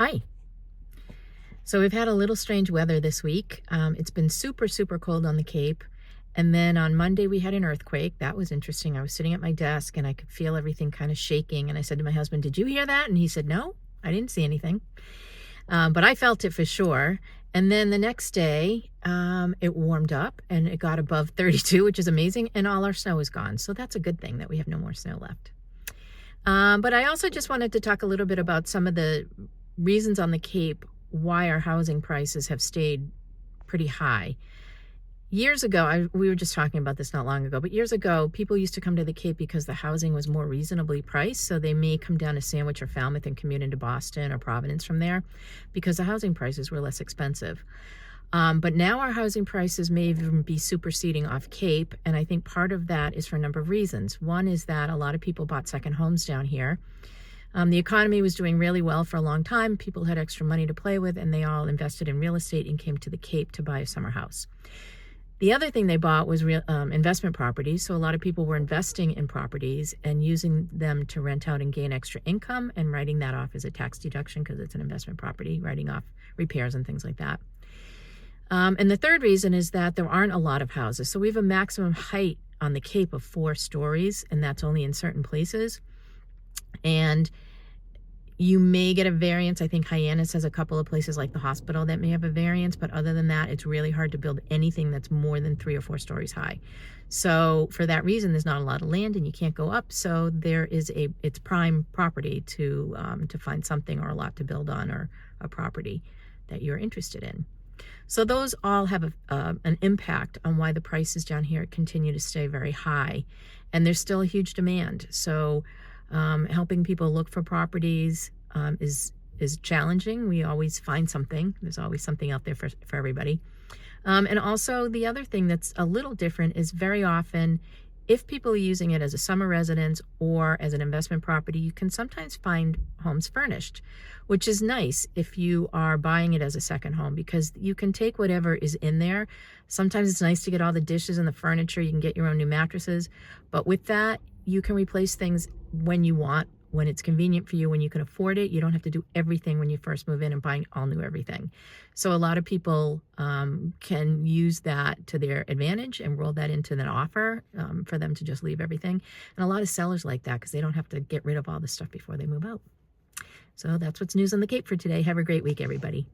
Hi. So we've had a little strange weather this week. It's been super, super cold on the Cape. And then on Monday we had an earthquake. That was interesting. I was sitting at my desk and I could feel everything kind of shaking. And I said to my husband, "Did you hear that?" And he said, "No, I didn't see anything." But I felt it for sure. And then the next day, it warmed up and it got above 32, which is amazing. And all our snow is gone. So that's a good thing that we have no more snow left. But I also just wanted to talk a little bit about some of the reasons on the Cape why our housing prices have stayed pretty high. Years ago, we were just talking about this not long ago, but years ago, people used to come to the Cape because the housing was more reasonably priced. So they may come down to Sandwich or Falmouth and commute into Boston or Providence from there because the housing prices were less expensive. But now our housing prices may even be superseding off Cape. And I think part of that is for a number of reasons. One is that a lot of people bought second homes down here. The economy was doing really well for a long time. People had extra money to play with, and they all invested in real estate and came to the Cape to buy a summer house. The other thing they bought was investment properties. So a lot of people were investing in properties and using them to rent out and gain extra income and writing that off as a tax deduction because it's an investment property, writing off repairs and things like that. And the third reason is that there aren't a lot of houses. So we have a maximum height on the Cape of 4 stories, and that's only in certain places. And you may get a variance. I think Hyannis has a couple of places like the hospital that may have a variance, but other than that, it's really hard to build anything that's more than 3 or 4 stories high. So for that reason, there's not a lot of land and you can't go up. So it's prime property to find something or a lot to build on or a property that you're interested in. So those all have an impact on why the prices down here continue to stay very high. And there's still a huge demand. So helping people look for properties is challenging. We always find something. There's always something out there for everybody. And also the other thing that's a little different is very often if people are using it as a summer residence or as an investment property, you can sometimes find homes furnished, which is nice if you are buying it as a second home because you can take whatever is in there. Sometimes it's nice to get all the dishes and the furniture. You can get your own new mattresses. But with that, you can replace things when you want, when it's convenient for you, when you can afford it. You don't have to do everything when you first move in and buying all new everything. So a lot of people can use that to their advantage and roll that into an offer for them to just leave everything. And a lot of sellers like that because they don't have to get rid of all the stuff before they move out. So that's what's news on the Cape for today. Have a great week, everybody.